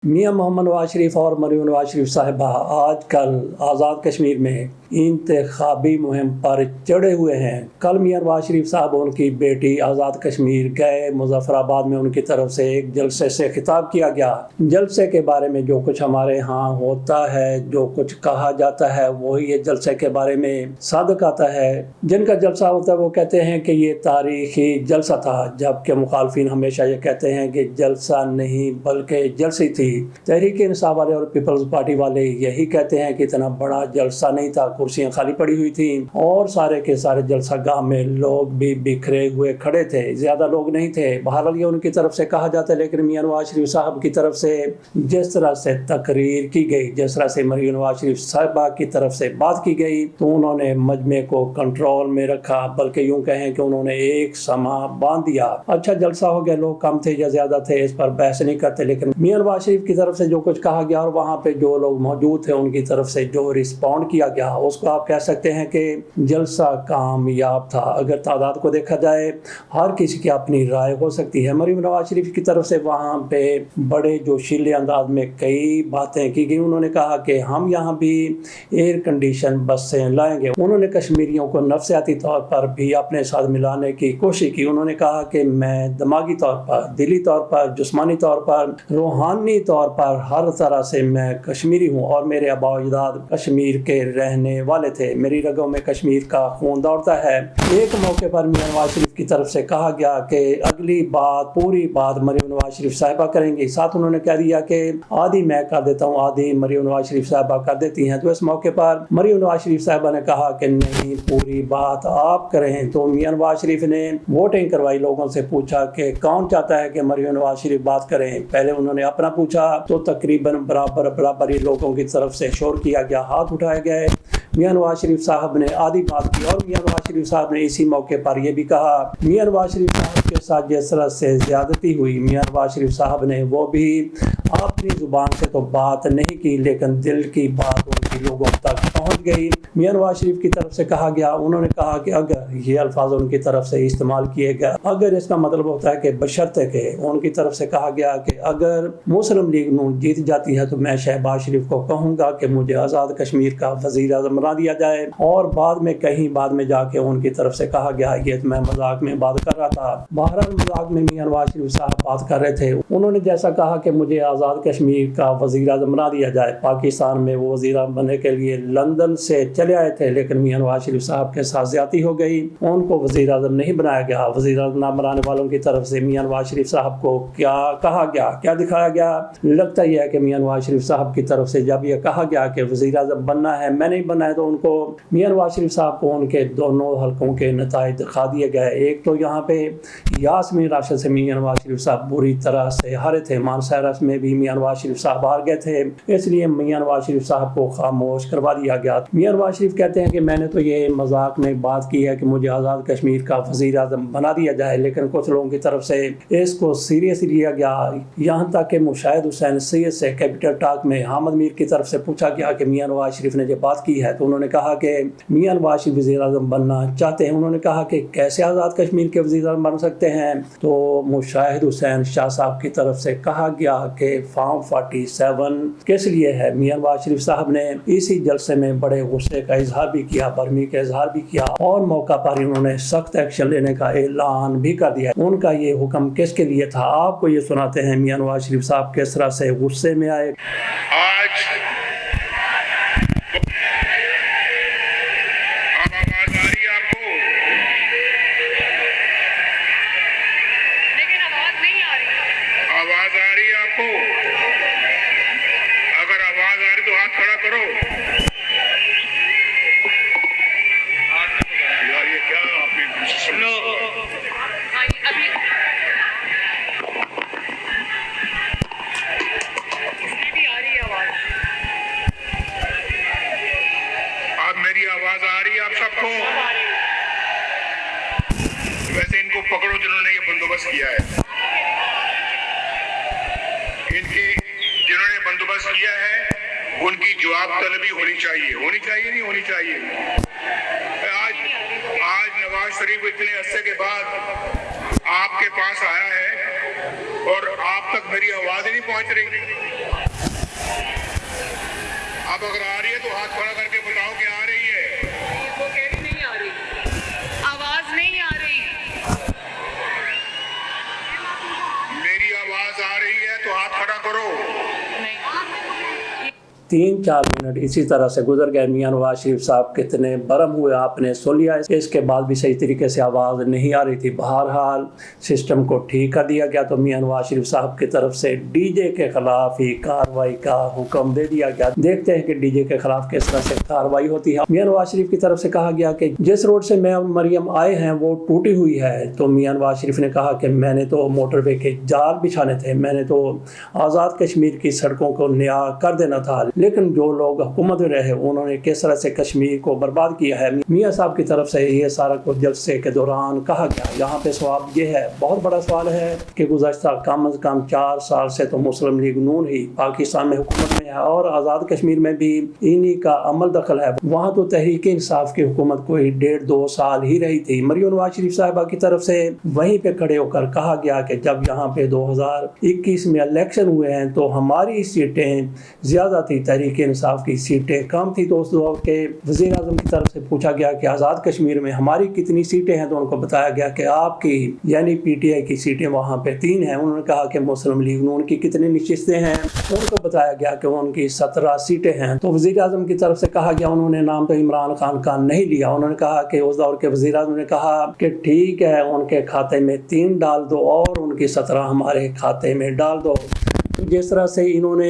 मियां मोहम्मद नवाज शरीफ और मरीम नवाज शरीफ साहिबा आज कल आज़ाद कश्मीर में इंतखाबी मुहिम पर चढ़े हुए हैं। कल मियां नवाज शरीफ साहब उनकी बेटी आज़ाद कश्मीर गए। मुजफ्फराबाद में उनकी तरफ से एक जलसे से खिताब किया गया। जलसे के बारे में जो कुछ हमारे यहाँ होता है, जो कुछ कहा जाता है, वही ये जलसे के बारे में सादक आता है। जिनका जलसा होता है वो कहते हैं कि ये तारीखी जलसा था, जबकि मुखालफिन हमेशा ये कहते हैं कि जलसा नहीं बल्कि जलसी थी। तहरीक इंसाफ वाले और पीपल्स पार्टी वाले यही कहते हैं कि इतना बड़ा जलसा नहीं था, कुर्सियां खाली पड़ी हुई थी और सारे के सारे जलसा गाह में लोग भी बिखरे हुए खड़े थे, ज्यादा लोग नहीं थे। बहरहाल ये उनकी तरफ से कहा जाता है, लेकिन मियां नवाज शरीफ साहब की तरफ से जिस तरह से तकरीर की गई, जिस तरह से मरीम नवाज शरीफ साहबा की तरफ से बात की गई, तो उन्होंने मजमे को कंट्रोल में रखा, बल्कि यूं कहें कि उन्होंने एक समा बांध दिया। अच्छा जलसा हो गया, लोग कम थे या ज्यादा थे इस पर बहस नहीं करते, लेकिन मियां नवाज शरीफ की तरफ से जो कुछ कहा गया और वहाँ पे जो लोग मौजूद थे उनकी तरफ से जो रिस्पॉन्ड किया गया, उसको आप कह सकते हैं कि जलसा कामयाब था। अगर तादाद को देखा जाए, हर किसी की अपनी राय हो सकती है। मरीम नवाज शरीफ की तरफ से वहाँ पे बड़े जोशीले अंदाज में कई बातें की गई। उन्होंने कहा कि हम यहाँ भी एयर कंडीशन बसें लाएंगे। उन्होंने कश्मीरियों को नफसियाती तौर पर भी अपने साथ मिलाने की कोशिश की। उन्होंने कहा कि मैं दिमागी तौर पर, दिली तौर पर, जिस्मानी तौर पर, रूहानी तौर पर हर तरह से मैं कश्मीरी हूँ और मेरे आबा अजदाद कश्मीर के रहने वाले थे, मेरी रगों में कश्मीर का खून दौड़ता है। एक मौके पर मियां नवाज शरीफ की तरफ से कहा गया कि अगली बात, पूरी बात मरीम नवाज शरीफ साहिबा करेंगी। साथ उन्होंने कह दिया कि आधी मैं कर देता हूँ, आधी मरीम नवाज शरीफ साहिबा कर देती हैं। तो इस मौके पर मरीम नवाज शरीफ साहिबा ने कहा कि नहीं, पूरी बात आप करें। तो मियां नवाज शरीफ ने वोटिंग करवाई, लोगों से पूछा कि कौन चाहता है कि मरीम नवाज शरीफ बात करें। पहले उन्होंने अपना पूछा तो तकरीबन बराबर ही लोगों की तरफ से शोर किया गया, हाथ उठाए गए। मियां नवाज शरीफ साहब ने आधी बात की और मियां नवाज शरीफ साहब ने इसी मौके पर यह भी कहा, मियां नवाज शरीफ साहब के साथ जिस तरह से ज्यादती हुई, मियां नवाज शरीफ साहब ने वो भी अपनी जुबान से तो बात नहीं की, लेकिन दिल की बात उनकी लोगों तक पहुंच गई। मियां नवाज शरीफ की तरफ से कहा गया, उन्होंने कहा कि अगर ये अल्फाज उनकी तरफ से इस्तेमाल किए गए, अगर इसका मतलब होता है कि बशर्ते के, उनकी तरफ से कहा गया कि अगर मुस्लिम लीग नून जीत जाती है तो मैं शहबाज शरीफ को कहूंगा कि मुझे आज़ाद कश्मीर का वजीर आज़म बना दिया जाए। और बाद में कहीं बाद में जाके उनकी तरफ से कहा गया, ये मैं मजाक में बात कर रहा था। बहरहाल मजाक में मियां नवाज शरीफ साहब बात कर रहे थे। उन्होंने जैसा कहा कि मुझे आज़ाद कश्मीर का वजीर आज़म बना दिया जाए, पाकिस्तान में वो वजीर आज़म बनने के लिए लंदन से चले आए थे, लेकिन मियां नवाज शरीफ साहब के साथ ज्यादती हो गई, उनको वजीर आज़म नहीं बनाया गया। वजीर आज़म ना बनाने वालों की तरफ से मियां नवाज शरीफ साहब को क्या कहा गया, क्या दिखाया गया? लगता ही है कि मियां नवाज शरीफ साहब की तरफ से जब यह कहा गया कि वजीर आज़म बनना है, मैं नहीं बनना है, तो उनको मियां नवाज शरीफ साहब को उनके दोनों हलकों के नताइज दिखा दिए गए। एक तो यहाँ पे यासमीन राशिद से मियां नवाज शरीफ साहब बुरी तरह से हारे थे, मानसहरस में भी मियां नवाज शरीफ साहब हार गए थे, इसलिए मियां नवाज शरीफ साहब को खामोश करवा दिया गया। मियां नवाज शरीफ कहते हैं कि मैंने तो ये मजाक में बात की है कि मुझे आज़ाद कश्मीर का वजीर आज़म बना दिया जाए, लेकिन कुछ लोगों की तरफ से इसको सीरियस लिया गया। यहाँ तक कि मुशाहिद हुसैन सैयद से कैपिटल टॉक में हामिद मीर की तरफ से पूछा गया कि मियां नवाज शरीफ ने जो बात की है, तो उन्होंने कहा कि मियां नवाज शरीफ वजीर आज़म बनना चाहते हैं। उन्होंने कहा कि कैसे आज़ाद कश्मीर के वजीर आज़म बन सकते हैं? तो मुशाहिद हुसैन शाह साहब की तरफ से कहा गया कि फॉर्म 47 किस लिए है? मियां नवाज शरीफ साहब ने इसी जलसे में बड़े गुस्से का इजहार भी किया, बरमी का इजहार भी किया और मौका पर उन्होंने सख्त एक्शन लेने का ऐलान भी कर दिया। उनका ये हुक्म किसके लिए था? आपको ये सुनाते हैं मियां नवाज शरीफ साहब किस तरह से गुस्से में आए। आज आवाज आ रही है आपको? लेकिन आवाज नहीं आ रही। आवाज आ रही है आपको? अगर आवाज आ रही तो हाथ खड़ा करो। यार ये क्या आपने सुनो? अभी इसमें भी आ रही है आवाज। अब मेरी आवाज आ रही है आप सबको? वैसे इनको पकड़ो जिन्होंने ये बंदोबस्त किया है, इनकी जिन्होंने बंदोबस्त किया है उनकी जवाब तलबी होनी चाहिए, नहीं होनी चाहिए। आज नवाज शरीफ इतने अरसे के बाद आपके पास आया है और आप तक मेरी आवाज ही नहीं पहुंच रही। अब अगर आ रही है तो हाथ खड़ा करके बताओ कि आ रही है। वो कह रही नहीं आ रही, आवाज नहीं आ रही। मेरी आवाज आ रही है तो हाथ खड़ा करो। 3-4 मिनट इसी तरह से गुजर गए। मियां नवाज शरीफ साहब कितने बरम हुए, आपने सुन लिया। इसके बाद भी सही तरीके से आवाज़ नहीं आ रही थी। बहरहाल सिस्टम को ठीक कर दिया गया तो मियां नवाज शरीफ साहब की तरफ से डीजे के खिलाफ ही कार्रवाई का हुक्म दे दिया गया। देखते हैं कि डीजे के खिलाफ किस तरह से कार्रवाई होती है। मियां नवाज शरीफ की तरफ से कहा गया कि जिस रोड से मैं और मरियम आए हैं वो टूटी हुई है। तो मियां नवाज शरीफ ने कहा कि मैंने तो मोटरवे के जाल बिछाने थे, मैंने तो आज़ाद कश्मीर की सड़कों को नया कर देना था, लेकिन जो लोग हुकूमत में रहे उन्होंने किस तरह से कश्मीर को बर्बाद किया है। मियां साहब की तरफ से ये सारा कुछ जलसे के दौरान कहा गया। यहाँ पे सवाल ये है, बहुत बड़ा सवाल है कि गुज़श्ता कम अज़ कम 4 साल से तो मुस्लिम लीग नून ही पाकिस्तान में हुकूमत में है और आज़ाद कश्मीर में भी इन्हीं का अमल दखल है। वहाँ तो तहरीक इंसाफ की हुकूमत कोई 1.5-2 साल ही रही थी। मरियम नवाज शरीफ साहिबा की तरफ से वहीं पे खड़े होकर कहा गया कि जब यहाँ पे 2021 में इलेक्शन हुए हैं तो हमारी सीटें ज़्यादा थी, तहरीक इंसाफ की सीटें कम थी। तो उस दौर के वज़ीर आज़म की तरफ से पूछा गया कि आज़ाद कश्मीर में हमारी कितनी सीटें हैं, तो उनको बताया गया कि आपकी यानी पीटीआई की सीटें वहाँ पे 3 हैं। उन्होंने कहा कि मुस्लिम लीग नून की कितनी नशिस्तें हैं, उनको बताया गया कि उनकी 17 सीटें हैं। तो वज़ीर आज़म की तरफ से कहा गया, उन्होंने नाम तो इमरान खान का नहीं लिया, उन्होंने कहा कि उस दौर के वज़ीर आज़म ने कहा कि ठीक है उनके खाते में 3 डाल दो और उनकी 17 हमारे खाते में डाल दो। जिस तरह से इन्होंने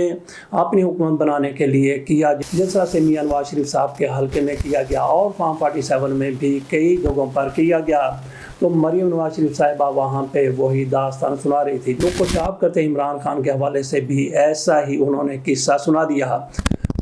अपनी हुकूमत बनाने के लिए किया, जिस तरह से मियां नवाज शरीफ साहब के हल्के में किया गया और फार्म 47 में भी कई जगहों पर किया गया, तो मरियम नवाज शरीफ साहिबा वहाँ पे वही दास्तान सुना रही थी। जो कुछ आप करते इमरान खान के हवाले से भी ऐसा ही उन्होंने किस्सा सुना दिया।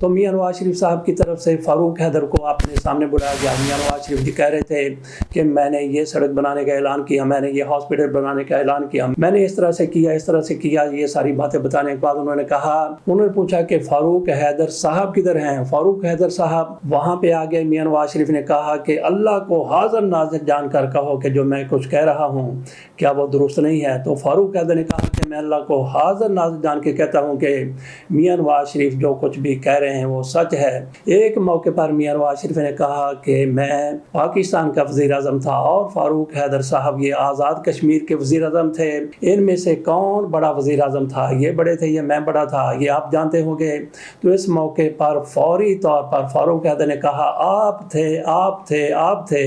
तो मियां नवाज शरीफ साहब की तरफ से फारूक हैदर को अपने सामने बुलाया गया। मियां नवाज शरीफ जी कह रहे थे कि मैंने ये सड़क बनाने का ऐलान किया, मैंने ये हॉस्पिटल बनाने का ऐलान किया, मैंने इस तरह से किया, इस तरह से किया। ये सारी बातें बताने के बाद उन्होंने कहा, उन्होंने पूछा कि फारूक हैदर साहब किधर हैं। फारूक हैदर साहब वहाँ पे आ गए। मियां नवाज शरीफ ने कहा कि अल्लाह को हाजिर नाज़िर जानकर कहो कि जो मैं कुछ कह रहा हूँ क्या वो दुरुस्त नहीं है। तो फारूक हैदर ने कहा कि मैं अल्लाह को हाजिर नाज़िर जान के कहता हूँ कि मियां नवाज शरीफ जो कुछ भी कह रहे हैं वो सच है। एक मौके पर मियां नवाज शरीफ ने कहा कि मैं पाकिस्तान का वज़ीर आज़म था और फारूक हैदर साहब ये आज़ाद कश्मीर के वज़ीर आज़म थे, इनमें से कौन बड़ा वज़ीर आज़म था, ये बड़े थे या मैं बड़ा था, ये आप जानते होंगे। तो इस मौके पर फौरी तौर पर फारूक हैदर ने कहा आप थे, आप थे, आप थे।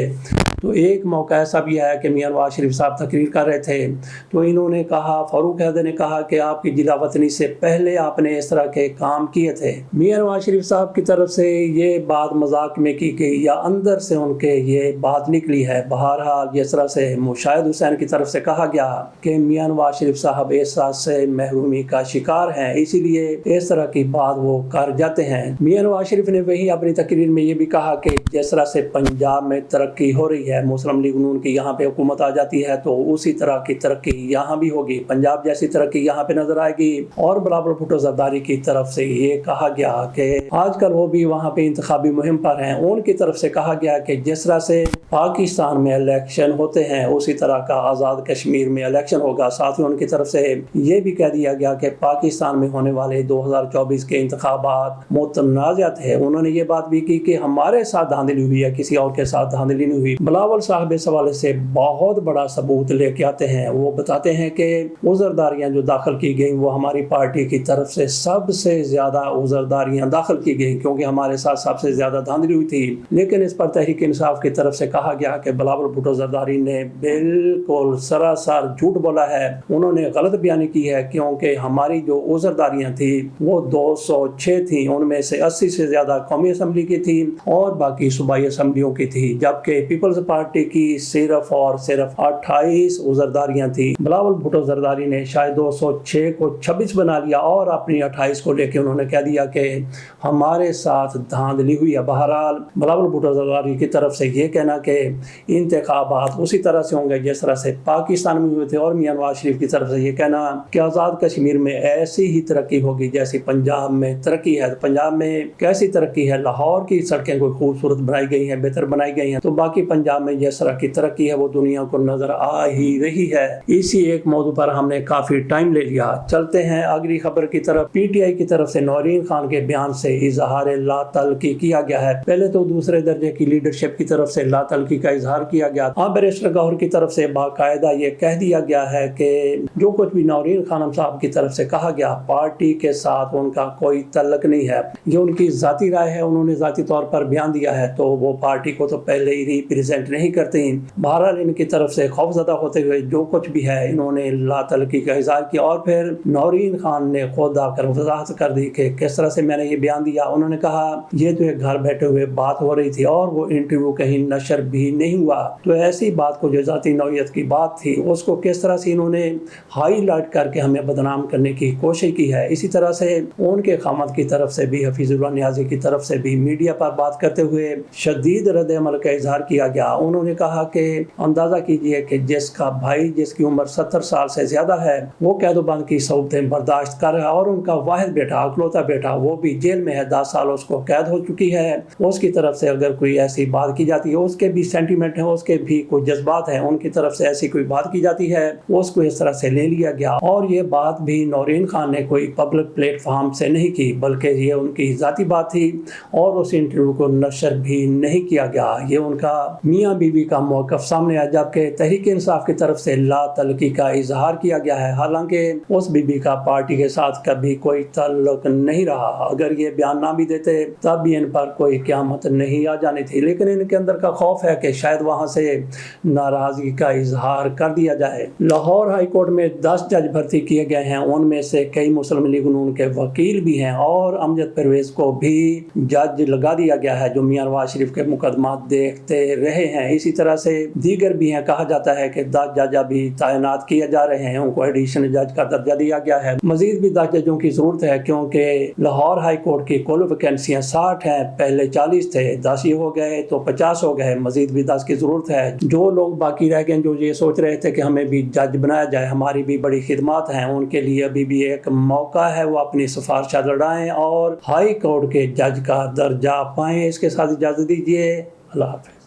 तो एक मौका ऐसा भी आया कि मियां नवाज शरीफ साहब तकरीर कर रहे थे तो इन्होंने कहा, फारूक हैदर ने कहा कि आपकी जिला वतनी से पहले आपने इस तरह के काम किए थे। मियां नवाज शरीफ साहब की तरफ से ये बात मजाक में की गई या अंदर से उनके ये बात निकली है। बहरहाल जिस तरह से मुशाहिद हुसैन की तरफ से कहा गया कि मियां नवाज शरीफ साहब एहसास से महरूमी का शिकार हैं, इसीलिए इस तरह की बात वो कर जाते हैं। मियां नवाज शरीफ ने वही अपनी तकरीर में ये भी कहा कि जिस तरह से पंजाब में तरक्की हो रही है, मुस्लिम लीग नून की यहाँ पे हुकूमत आ जाती है तो उसी तरह की तरक्की यहाँ भी होगी, पंजाब जैसी तरक्की यहाँ पे नजर आएगी। और बिलावल भुट्टो जरदारी की तरफ से ये कहा गया कि आजकल वो भी वहाँ पे इंतखाबी मुहिम पर हैं, उनकी तरफ से कहा गया कि जिस तरह से पाकिस्तान में इलेक्शन होते हैं उसी तरह का आज़ाद कश्मीर में इलेक्शन होगा। साथ ही उनकी तरफ से ये भी कह दिया गया कि पाकिस्तान में होने वाले 2024 के इंतखाबात मुतनाज़ा थे। उन्होंने ये बात भी की कि हमारे साथ धांधली हुई है, किसी और के साथ धांधली नहीं हुई। बिलावल साहब इस हवाले से बहुत बड़ा सबूत लेके आते हैं। वो बताते हैं कि उज़रदारियां जो दाखिल की गई वो हमारी पार्टी की तरफ से सबसे ज़्यादा उज़रदारियां दाखिल की गई क्योंकि हमारे साथ सबसे ज़्यादा धांधली हुई थी। लेकिन इस पर तहरीक इंसाफ की तरफ से कहा गया कि बिलावल भुट्टो जरदारी ने बिल्कुल सरासर झूठ बोला है, उन्होंने गलत बयानी की है क्योंकि हमारी जो उज़रदारियां थी वो 206 थी, उनमें से 80 से ज़्यादा कौमी असम्बली की थी और बाकी सूबाई असम्बलियों की थी, जबकि पीपल्स पार्टी की सिर्फ और सिर्फ 28 उज़रदारियां थी। बिलावल भुट्टो जरदारी ने शायद 206 को 26 बना लिया और अपनी 28 को लेके उन्होंने कह दिया कि हमारे साथ धांधली हुई है। बहरहाल बिलावल भुट्टो जरदारी की तरफ से ये कहना कि इंतखाबात उसी तरह से होंगे जिस तरह से पाकिस्तान में हुए थे और मियां नवाज शरीफ की तरफ से ये कहना कि आज़ाद कश्मीर में ऐसी ही तरक्की होगी जैसी पंजाब में तरक्की है। पंजाब में कैसी तरक्की है, लाहौर की सड़कें कोई खूबसूरत बनाई गई हैं, बेहतर बनाई गई हैं, तो बाकी पंजाब में जिस तरह की तरक्की है वो दुनिया को नजर आ ही रही है। इसी एक मौजू पर हमने काफी टाइम ले लिया। चलते हैं अगली खबर की तरफ। पीटीआई की तरफ से नौरीन खान के बयान से इजहार लातल्की किया गया है। पहले तो दूसरे दर्जे की लीडरशिप की तरफ से लातल्की का इजहार किया गया। बैरिस्टर गौहर की तरफ से बाकायदा ये कह दिया गया है कि जो कुछ भी नौरीन खानम साहब की तरफ से कहा गया पार्टी के साथ उनका कोई तल्लक नहीं है। ये उनकी जाती राय है, उन्होंने जाती तौर पर बयान दिया है तो वो पार्टी को तो पहले ही रिप्रेजेंट नहीं करते। बहरहाल इनकी तरफ से खौफजदा होते हुए जो कुछ भी है इन्होंने लातल्की का इजहार किया। और फिर नौरीन खान ने खुद आकर वजाहत कर दी कि किस तरह से मैंने ये बयान दिया। उन्होंने कहा ये तो एक घर बैठे हुए बात हो रही थी और वो इंटरव्यू कहीं नशर भी नहीं हुआ, तो ऐसी बात को जो जाती नौयत की बात थी उसको किस तरह से इन्होंने हाईलाइट करके हमें बदनाम करने की कोशिश की है। इसी तरह से उनके खामद की तरफ से भी हफीजुल्लाह नियाज़ी की तरफ से भी मीडिया पर बात करते हुए शदीद रद्द अमल का इजहार किया गया। उन्होंने कहा कि अंदाज़ा कीजिए कि जिसका भाई जिसकी उम्र 70 साल से ज़्यादा है वो कैदोबंद की सऊबतें बर्दाश्त कर रहा है और उनका वाहिद बेटा अकलौता बेटा वो भी जेल में है, 10 साल उसको कैद हो चुकी है। उसकी तरफ से अगर कोई ऐसी बात की जाती है, उसके भी सेंटीमेंट है, उसके भी कोई जज्बात है, उनकी तरफ से ऐसी कोई बात की जाती है उसको इस तरह से ले लिया गया। और ये बात भी नौरीन खान ने कोई पब्लिक प्लेटफॉर्म से नहीं की बल्कि ये उनकी जाती बात थी और उस इंटरव्यू को नशर भी नहीं किया गया। ये उनका मियाँ बीवी का मौक़िफ़ सामने आया, जबकि तहरीक इंसाफ की तरफ से लातल्की का इजहार किया गया है। हालांकि उस बीबी का पार्टी के साथ कभी कोई ताल्लुक नहीं रहा। अगर ये बयान ना भी देते तब भी इन पर कोई क़यामत नहीं आ जानी थी, लेकिन इनके अंदर का खौफ है कि शायद वहाँ से नाराज़गी का इजहार कर दिया जाए। लाहौर हाई कोर्ट में 10 जज भर्ती किए गए हैं, उनमें से कई मुस्लिम लीग नून के वकील भी हैं और अमजद परवेज़ को भी जज लगा दिया गया है जो मियां नवाज शरीफ के मुकदमा देखते रहे हैं। इसी तरह से दीगर भी हैं। कहा जाता है कि 10 जज अभी तैनात किए जा रहे हैं, उनको एडिशनल जज का दर्जा दिया गया है। मजीद भी 10 जजों की जरूरत है क्योंकि लाहौर हाई कोर्ट की कुल वैकेंसियां 60 हैं, पहले 40 थे, 10 ही हो गए तो 50 हो गए, मजीद भी 10 की जरूरत है। जो लोग बाकी रह गए जो ये सोच रहे थे कि हमें भी जज बनाया जाए, हमारी भी बड़ी खिदमत हैं, उनके लिए अभी भी एक मौका है, वो अपनी सिफारिश लड़ाएं और हाई कोर्ट के जज का दर्जा पाएं। इसके साथ इजाज़त दीजिए। अल्लाह हाफ़िज़।